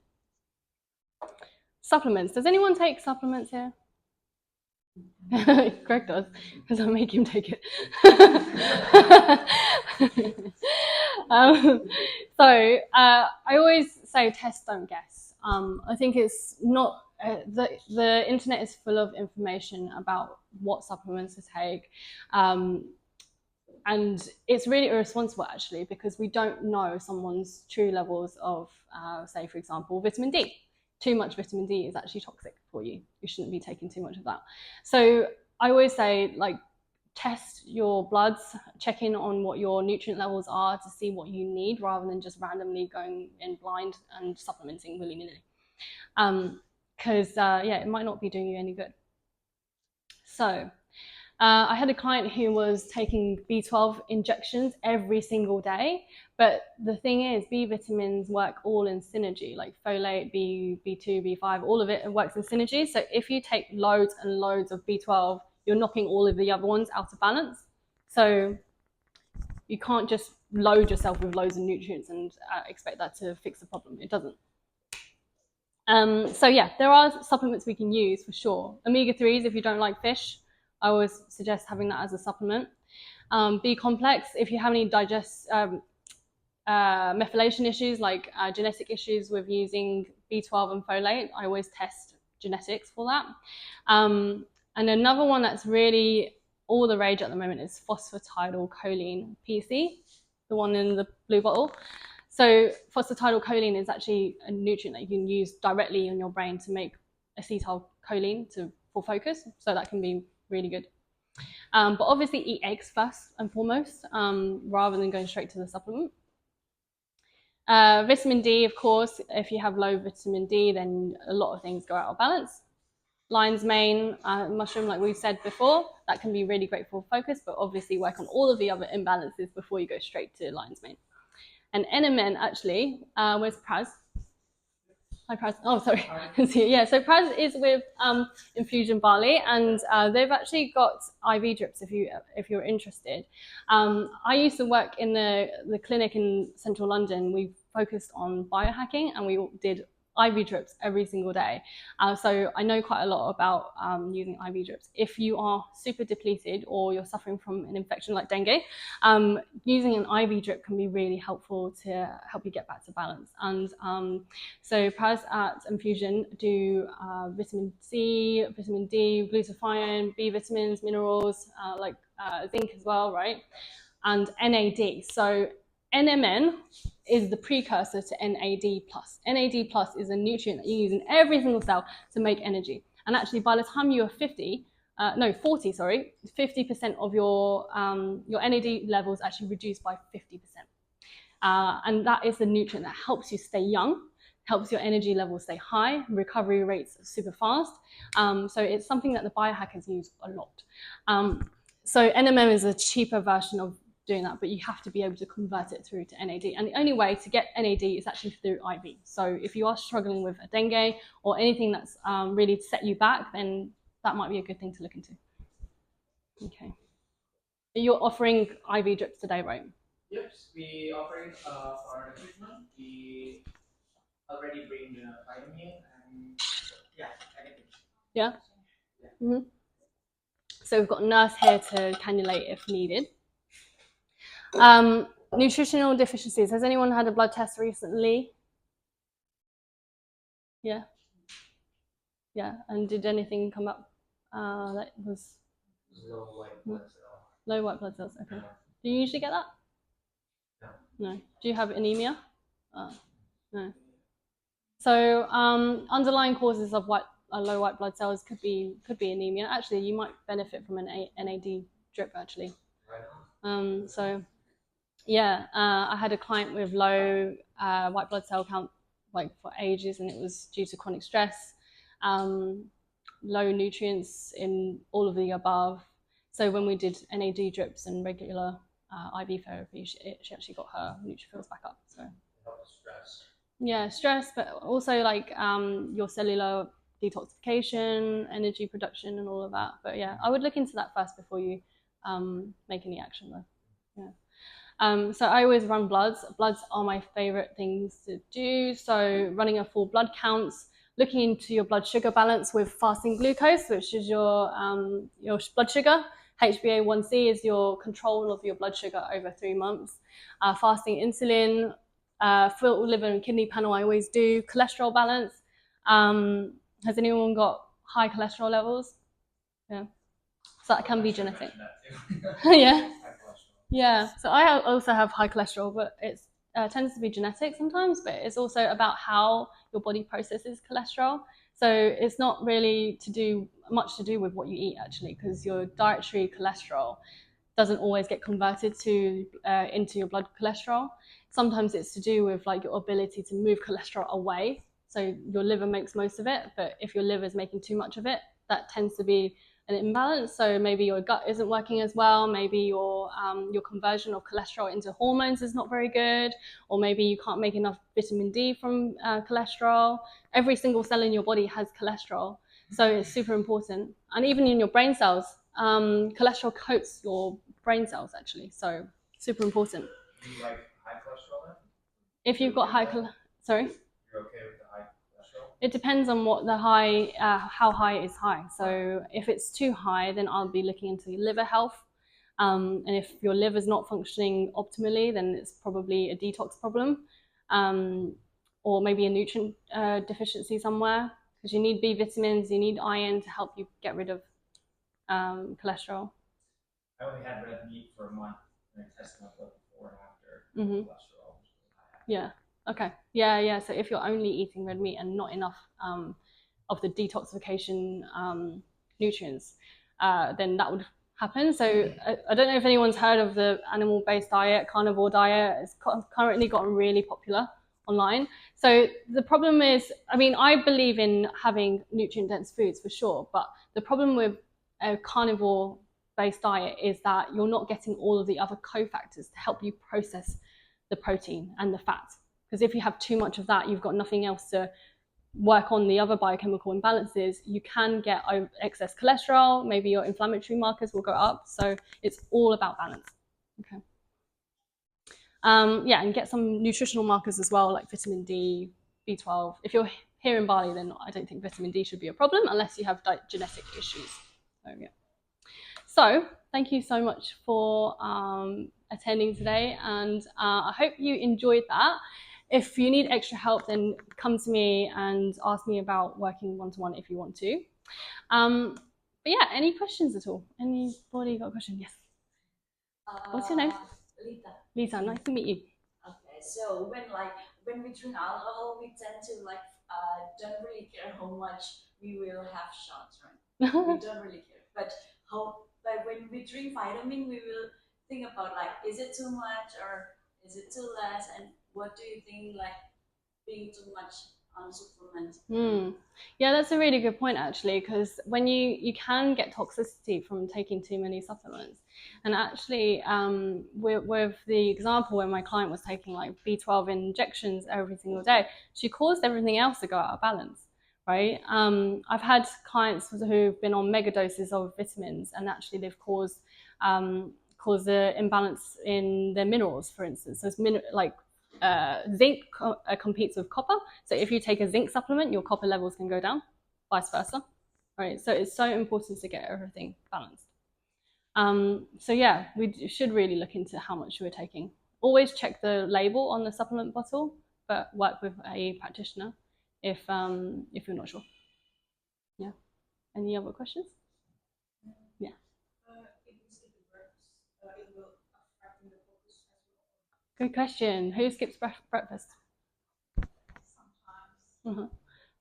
[SPEAKER 1] Supplements. Does anyone take supplements here? Greg does, because I make him take it. So I always say test, don't guess. I think it's not the internet is full of information about what supplements to take, and it's really irresponsible actually, because we don't know someone's true levels of, say for example, vitamin D. Too much vitamin D is actually toxic for you. You shouldn't be taking too much of that. So I always say, like, test your bloods, check in on what your nutrient levels are to see what you need, rather than just randomly going in blind and supplementing willy-nilly. Because yeah, it might not be doing you any good. So I had a client who was taking B12 injections every single day, but the thing is, B vitamins work all in synergy, like folate, B2, B5, all of it works in synergy. So if you take loads and loads of B12, you're knocking all of the other ones out of balance. So you can't just load yourself with loads of nutrients and expect that to fix the problem. It doesn't. So yeah, there are supplements we can use for sure. Omega-3s, if you don't like fish, I always suggest having that as a supplement. B complex, if you have any methylation issues, like genetic issues with using B12 and folate, I always test genetics for that. And another one that's really all the rage at the moment is phosphatidylcholine PC, the one in the blue bottle. So phosphatidylcholine is actually a nutrient that you can use directly in your brain to make acetylcholine for focus. So that can be really good. But obviously eat eggs first and foremost, rather than going straight to the supplement. Vitamin D, of course, if you have low vitamin D, then a lot of things go out of balance. Lion's mane mushroom, like we said before, that can be really great for focus, but obviously work on all of the other imbalances before you go straight to lion's mane. And NMN, actually, where's Praz? Hi, Praz. Oh, sorry. Yeah, so Praz is with Infusion Bali, and they've actually got IV drips if you're interested. I used to work in the clinic in central London. We focused on biohacking, and we did IV drips every single day. So I know quite a lot about using IV drips. If you are super depleted or you're suffering from an infection like dengue, using an IV drip can be really helpful to help you get back to balance. And so Praz at Infusion do vitamin C, vitamin D, glutathione, B vitamins, minerals, like zinc as well, right? And NAD. So NMN is the precursor to NAD+. NAD+ is a nutrient that you use in every single cell to make energy. And actually, by the time you are 40, 50% of your NAD levels actually reduce by 50%. And that is the nutrient that helps you stay young, helps your energy levels stay high, recovery rates super fast. So it's something that the biohackers use a lot. So NMN is a cheaper version of doing that, but you have to be able to convert it through to NAD. And the only way to get NAD is actually through IV. So if you are struggling with a dengue or anything that's really set you back, then that might be a good thing to look into. Okay. You're offering IV drips today, right?
[SPEAKER 3] Yes, we offering for the treatment. We already bring the vitamin and anything.
[SPEAKER 1] Yeah. Mm-hmm. So we've got a nurse here to cannulate if needed. Nutritional deficiencies. Has anyone had a blood test recently? Yeah. Yeah. And did anything come up that was
[SPEAKER 3] Low white blood cell.
[SPEAKER 1] Low white blood cells? Okay. Do you usually get that? No. Do you have anemia? No. So underlying causes of low white blood cells could be anemia. Actually, you might benefit from an NAD drip actually. So yeah, I had a client with low white blood cell count like for ages, and it was due to chronic stress, low nutrients in all of the above. So when we did NAD drips and regular IV therapy, she actually got her neutrophils back up. So
[SPEAKER 3] Stress.
[SPEAKER 1] Yeah, stress, but also like your cellular detoxification, energy production, and all of that. But yeah, I would look into that first before you make any action, though. Yeah. So I always run bloods. Bloods are my favorite things to do. So running a full blood counts, looking into your blood sugar balance with fasting glucose, which is your blood sugar. HbA1c is your control of your blood sugar over 3 months. Fasting insulin, full liver and kidney panel I always do. Cholesterol balance. Has anyone got high cholesterol levels? Yeah. So that can be genetic. Yeah. Yeah. So I also have high cholesterol, but it tends to be genetic sometimes, but it's also about how your body processes cholesterol. So it's not really much to do with what you eat actually, because your dietary cholesterol doesn't always get converted into your blood cholesterol. Sometimes it's to do with like your ability to move cholesterol away. So your liver makes most of it, but if your liver is making too much of it, that tends to be an imbalance. So maybe your gut isn't working as well. Maybe your conversion of cholesterol into hormones is not very good, or maybe you can't make enough vitamin D from cholesterol. Every single cell in your body has cholesterol, so it's super important. And even in your brain cells, cholesterol coats your brain cells actually, so super important.
[SPEAKER 3] Do you like high cholesterol then?
[SPEAKER 1] If you've got sorry?
[SPEAKER 3] You're okay with the high cholesterol?
[SPEAKER 1] It depends on what the how high is high. So if it's too high, then I'll be looking into liver health. And if your liver's not functioning optimally, then it's probably a detox problem, or maybe a nutrient deficiency somewhere, because you need B vitamins, you need iron to help you get rid of cholesterol.
[SPEAKER 3] I only had red meat for a month, and I tested my blood before and after. Cholesterol.
[SPEAKER 1] Yeah. Okay. Yeah. So if you're only eating red meat and not enough of the detoxification nutrients, then that would happen. So I don't know if anyone's heard of the animal-based diet, carnivore diet. It's currently gotten really popular online. So the problem is, I mean, I believe in having nutrient-dense foods for sure, but the problem with a carnivore-based diet is that you're not getting all of the other cofactors to help you process the protein and the fat. Because if you have too much of that, you've got nothing else to work on the other biochemical imbalances, you can get excess cholesterol, maybe your inflammatory markers will go up. So it's all about balance. Okay. Yeah, and get some nutritional markers as well, like vitamin D, B12. If you're here in Bali, then I don't think vitamin D should be a problem unless you have genetic issues. So, yeah. So thank you so much for attending today, and I hope you enjoyed that. If you need extra help, then come to me and ask me about working one-to-one if you want to. But yeah, any questions at all? Anybody got a question? Yes. What's your name?
[SPEAKER 5] Lita.
[SPEAKER 1] Lisa, nice to meet you.
[SPEAKER 5] Okay, so when we drink alcohol, we tend to don't really care how much we will have shots, right? We don't really care. But when we drink vitamin, we will think about is it too much or is it too less? And what do you think being too much on supplements?
[SPEAKER 1] Yeah, that's a really good point actually, because when you can get toxicity from taking too many supplements. And actually, with the example where my client was taking like B12 injections every single day, she caused everything else to go out of balance, right? I've had clients who've been on mega doses of vitamins, and actually they've caused the imbalance in their minerals, for instance. So it's zinc competes with copper. So if you take a zinc supplement, your copper levels can go down, vice versa, right? So it's so important to get everything balanced. So yeah, we should really look into how much we're taking. Always check the label on the supplement bottle, but work with a practitioner if you're not sure. Yeah. Any other questions? Yeah.
[SPEAKER 4] If we skip the breakfast, it will affect the focus as well.
[SPEAKER 1] Good question. Who skips breakfast?
[SPEAKER 4] Sometimes.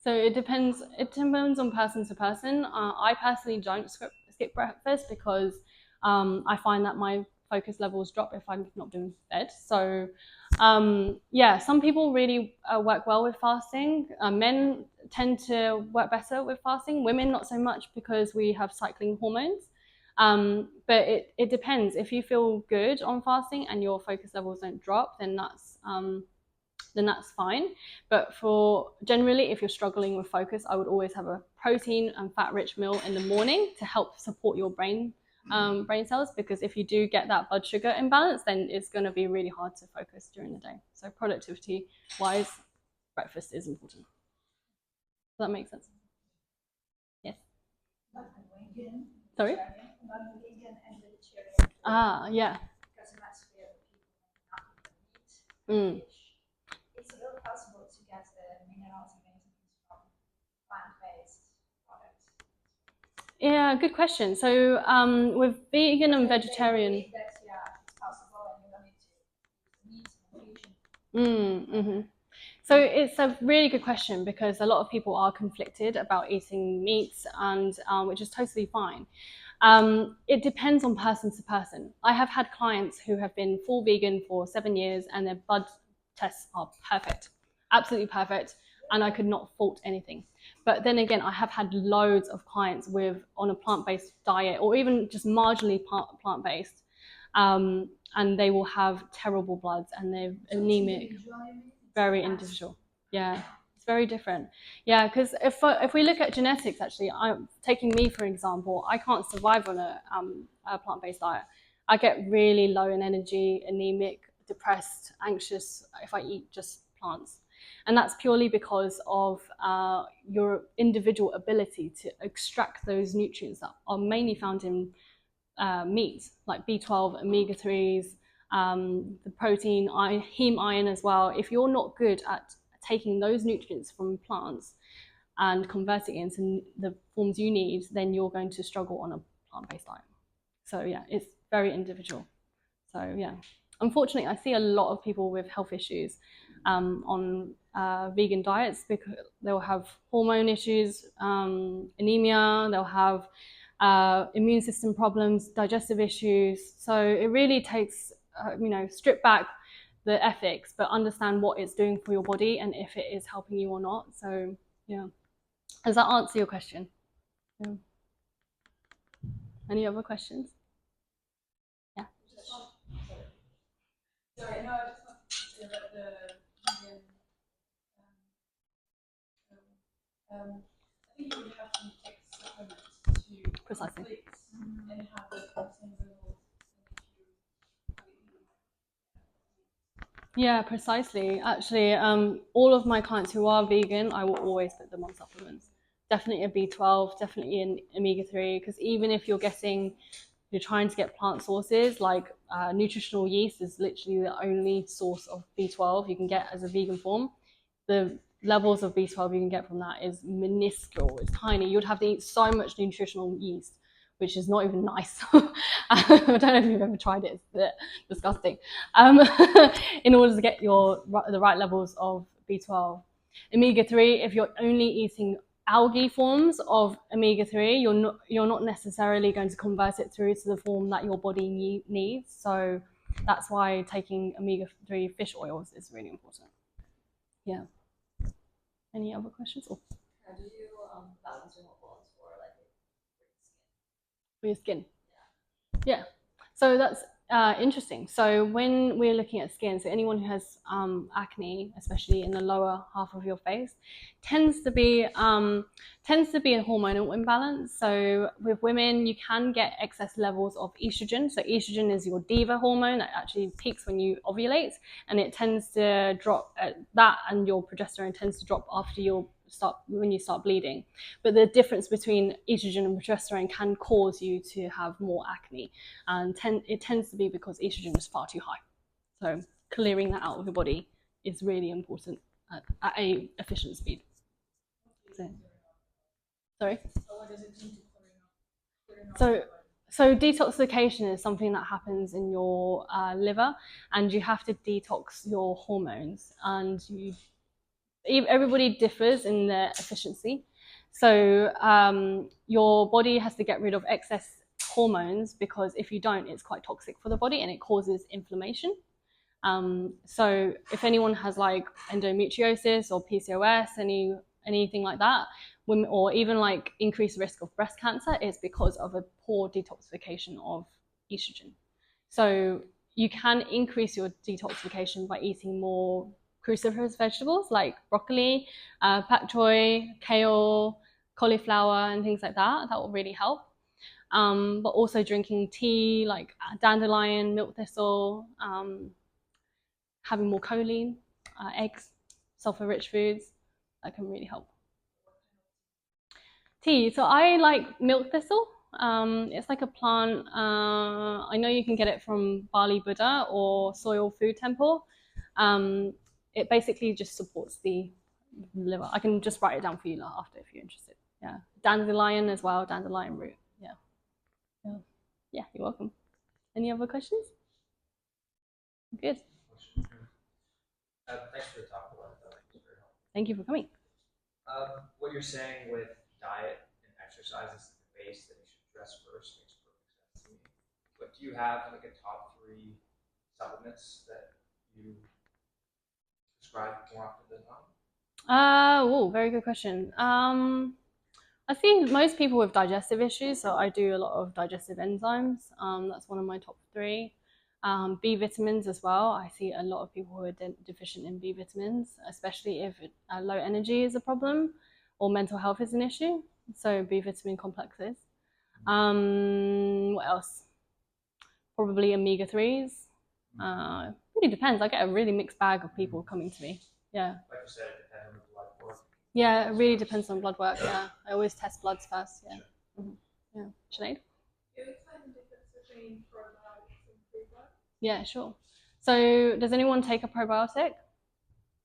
[SPEAKER 1] So it depends. It depends on person to person. I personally don't skip breakfast because I find that my focus levels drop if I'm not doing fed. So yeah, some people really work well with fasting. Men tend to work better with fasting. Women not so much because we have cycling hormones. But it depends. If you feel good on fasting and your focus levels don't drop, then that's fine. But for generally, if you're struggling with focus, I would always have a protein and fat-rich meal in the morning to help support your brain cells, because if you do get that blood sugar imbalance, then it's going to be really hard to focus during the day. So productivity-wise, breakfast is important. Does that make sense? Yes. Sorry? Yeah.
[SPEAKER 6] It's a little possible to get the minerals and vitamins from plant-based products.
[SPEAKER 1] Yeah, good question. So with vegan and vegetarian,
[SPEAKER 6] That's, it's possible, and you don't need to meat infusion.
[SPEAKER 1] So it's a really good question, because a lot of people are conflicted about eating meats, and which is totally fine. It depends on person to person. I have had clients who have been full vegan for 7 years and their blood tests are perfect, absolutely perfect, and I could not fault anything. But then again, I have had loads of clients on a plant-based diet, or even just marginally plant-based, and they will have terrible bloods and they're anemic. Very individual. Yeah, it's very different. Yeah, because if we look at genetics, actually, taking me for example, I can't survive on a plant-based diet. I get really low in energy, anemic, depressed, anxious if I eat just plants. And that's purely because of your individual ability to extract those nutrients that are mainly found in meat, like B12, omega-3s, the protein, heme iron as well. If you're not good at taking those nutrients from plants and converting it into the forms you need, then you're going to struggle on a plant-based diet. So yeah, it's very individual. So yeah, unfortunately, I see a lot of people with health issues on vegan diets, because they'll have hormone issues, anemia, they'll have immune system problems, digestive issues. So it really takes, strip back the ethics, but understand what it's doing for your body and if it is helping you or not. So yeah, does that answer your question? Yeah. Any other questions? Yeah.
[SPEAKER 4] Sorry, no, I just want to say that the vegan I think you would have to take supplements to
[SPEAKER 1] Precisely.
[SPEAKER 4] complete and have the same results
[SPEAKER 1] Yeah, precisely. Actually, all of my clients who are vegan, I will always put them on supplements. Definitely a B12, definitely an omega-3, because even if you're trying to get plant sources, like nutritional yeast is literally the only source of B12 you can get as a vegan form. The levels of B12 you can get from that is minuscule, it's tiny. You'd have to eat so much nutritional yeast, which is not even nice. I don't know if you've ever tried it, it's a bit disgusting. In order to get the right levels of B12. Omega-3, if you're only eating algae forms of omega-3, you're not necessarily going to convert it through to the form that your body needs. So that's why taking omega-3 fish oils is really important. Yeah. Any other questions?
[SPEAKER 5] How do you balance your hormones
[SPEAKER 1] For your skin? Yeah. So that's interesting. So when we're looking at skin, so anyone who has acne, especially in the lower half of your face, tends to be a hormonal imbalance. So with women, you can get excess levels of estrogen. So estrogen is your diva hormone that actually peaks when you ovulate, and it tends to drop. That and your progesterone tends to drop after when you start bleeding. But the difference between estrogen and progesterone can cause you to have more acne, and it tends to be because estrogen is far too high. So clearing that out of your body is really important at a efficient speed. Sorry. So detoxification is something that happens in your liver, and you have to detox your hormones, and everybody differs in their efficiency. So your body has to get rid of excess hormones, because if you don't, it's quite toxic for the body and it causes inflammation. So if anyone has like endometriosis or PCOS, anything like that, or even like increased risk of breast cancer, it's because of a poor detoxification of estrogen. So you can increase your detoxification by eating more cruciferous vegetables like broccoli, pak choy, kale, cauliflower, and things like that. That will really help. But also drinking tea like dandelion, milk thistle, having more choline, eggs, sulfur-rich foods, that can really help. Tea. So I like milk thistle. It's like a plant. I know you can get it from Bali Buddha or Soil Food Temple. It basically just supports the liver. I can just write it down for you after if you're interested. Yeah, dandelion as well, dandelion root. Yeah, you're welcome. Any other questions? Good.
[SPEAKER 3] Thanks for the talk, Laura. That was very helpful.
[SPEAKER 1] Thank you for coming.
[SPEAKER 3] What you're saying with diet and exercise is the base that you should address first makes perfect sense to me. But do you have like a top 3 supplements that you prescribe more often than not?
[SPEAKER 1] Very good question. I think most people with digestive issues, so I do a lot of digestive enzymes. That's one of my top 3. B vitamins as well. I see a lot of people who are deficient in B vitamins, especially if low energy is a problem or mental health is an issue. So B vitamin complexes. What else? Probably omega-3s. Really depends. I get a really mixed bag of people coming to me. Yeah.
[SPEAKER 3] Like you said, it depends on the blood work.
[SPEAKER 1] Yeah, it really depends on blood work. Yeah, I always test bloods first. Yeah.
[SPEAKER 3] Sure.
[SPEAKER 1] Yeah. Sinead?
[SPEAKER 4] Can you explain the difference between probiotics and prebiotics?
[SPEAKER 1] Yeah, sure. So, does anyone take a probiotic?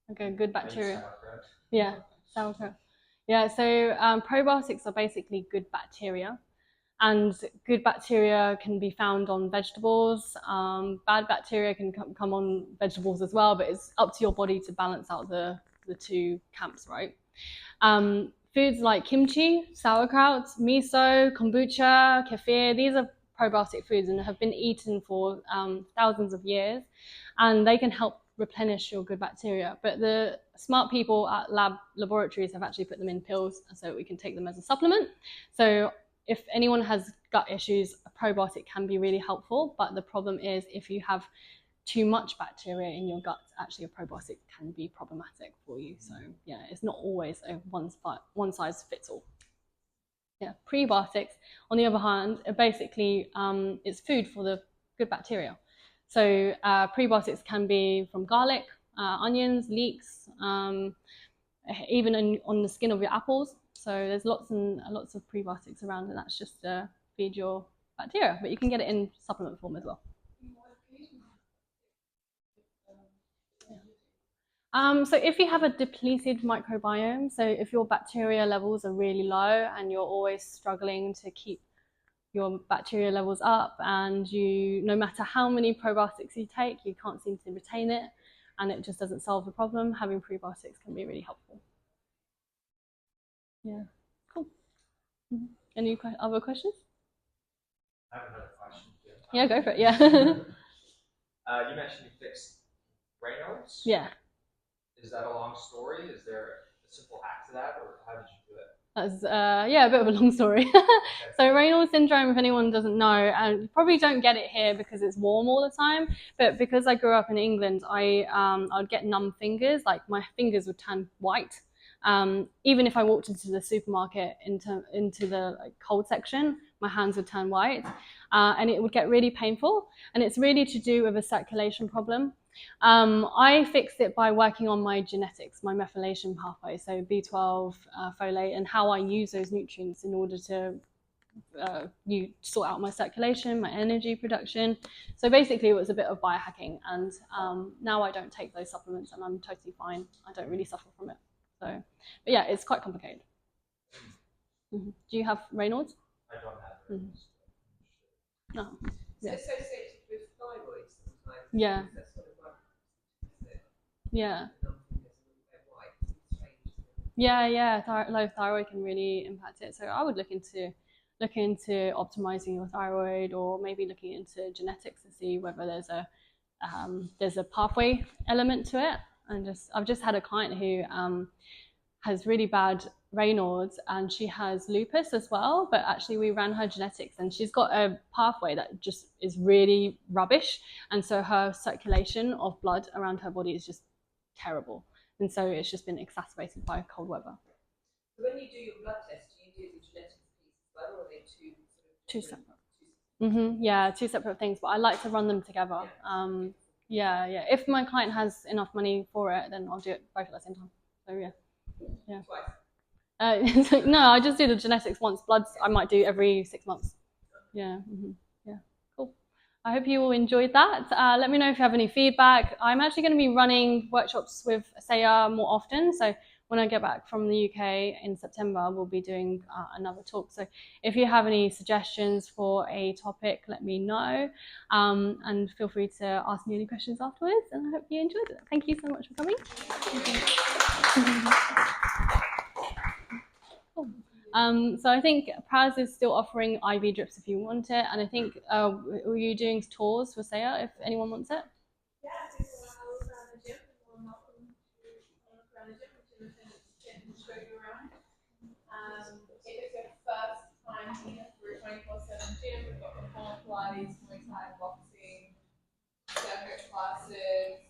[SPEAKER 1] Like a good bacteria?
[SPEAKER 3] Sauerkraut.
[SPEAKER 1] Yeah, sauerkraut. Yeah, so probiotics are basically good bacteria, and good bacteria can be found on vegetables. Bad bacteria can come on vegetables as well, but it's up to your body to balance out the 2 camps, right? Foods like kimchi, sauerkraut, miso, kombucha, kefir, these are probiotic foods and have been eaten for thousands of years, and they can help replenish your good bacteria. But the smart people at laboratories have actually put them in pills so we can take them as a supplement. So if anyone has gut issues, a probiotic can be really helpful, but the problem is if you have too much bacteria in your gut, actually a probiotic can be problematic for you. So yeah, it's not always a one size fits all. Yeah, prebiotics, on the other hand, are basically it's food for the good bacteria. So prebiotics can be from garlic, onions, leeks, even on the skin of your apples. So there's lots and lots of prebiotics around, and that's just to feed your bacteria. But you can get it in supplement form as well. So if you have a depleted microbiome, so if your bacteria levels are really low and you're always struggling to keep your bacteria levels up, and no matter how many probiotics you take, you can't seem to retain it, and it just doesn't solve the problem, having prebiotics can be really helpful. Yeah, cool. Any other questions?
[SPEAKER 3] I have another question too.
[SPEAKER 1] Yeah, go for it. Yeah.
[SPEAKER 3] You mentioned you fixed Raynaud's.
[SPEAKER 1] Yeah.
[SPEAKER 3] Is that a long story? Is there a simple hack to that, or how did you do it?
[SPEAKER 1] That's a bit of a long story. So Raynaud's syndrome, if anyone doesn't know, and you probably don't get it here because it's warm all the time, but because I grew up in England, I'd get numb fingers, like my fingers would turn white. Even if I walked into the supermarket into the cold section, my hands would turn white, and it would get really painful. And it's really to do with a circulation problem. I fixed it by working on my genetics, my methylation pathway, so B12, folate, and how I use those nutrients in order to sort out my circulation, my energy production. So basically, it was a bit of biohacking, and now I don't take those supplements, and I'm totally fine. I don't really suffer from it. So, but yeah, it's quite complicated. Do you have Raynaud's?
[SPEAKER 3] I don't have Raynaud's.
[SPEAKER 1] No.
[SPEAKER 2] It's associated with thyroid sometimes.
[SPEAKER 1] Yeah.
[SPEAKER 2] That's sort of like,
[SPEAKER 1] Yeah. Low thyroid can really impact it. So I would look into optimizing your thyroid, or maybe looking into genetics to see whether there's a pathway element to it. And I've just had a client who has really bad Raynaud's, and she has lupus as well, but actually we ran her genetics and she's got a pathway that just is really rubbish, and so her circulation of blood around her body is just terrible, and so it's just been exacerbated by cold weather.
[SPEAKER 2] So when you do your blood test, do you do the genetics piece as well, or are they
[SPEAKER 1] two separate? Yeah, two separate things, but I like to run them together. Yeah. If my client has enough money for it, then I'll do it both at the same time. So yeah.
[SPEAKER 2] Twice.
[SPEAKER 1] No, I just do the genetics once. Bloods I might do every 6 months. Yeah. Yeah. Cool. I hope you all enjoyed that. Let me know if you have any feedback. I'm actually going to be running workshops with Saya more often. So when I get back from the UK in September, we'll be doing another talk. So if you have any suggestions for a topic, let me know. And feel free to ask me any questions afterwards. And I hope you enjoyed it. Thank you so much for coming. Cool. So I think Praz is still offering IV drips if you want it. And I think, were you doing tours for Saya if anyone wants it?
[SPEAKER 4] Yeah, people are around the gym, people are welcome to look around the gym, we can show you around. If it's your first time here for a 24/7 gym, we've got the full Pilates, Muay Thai, boxing, circuit classes,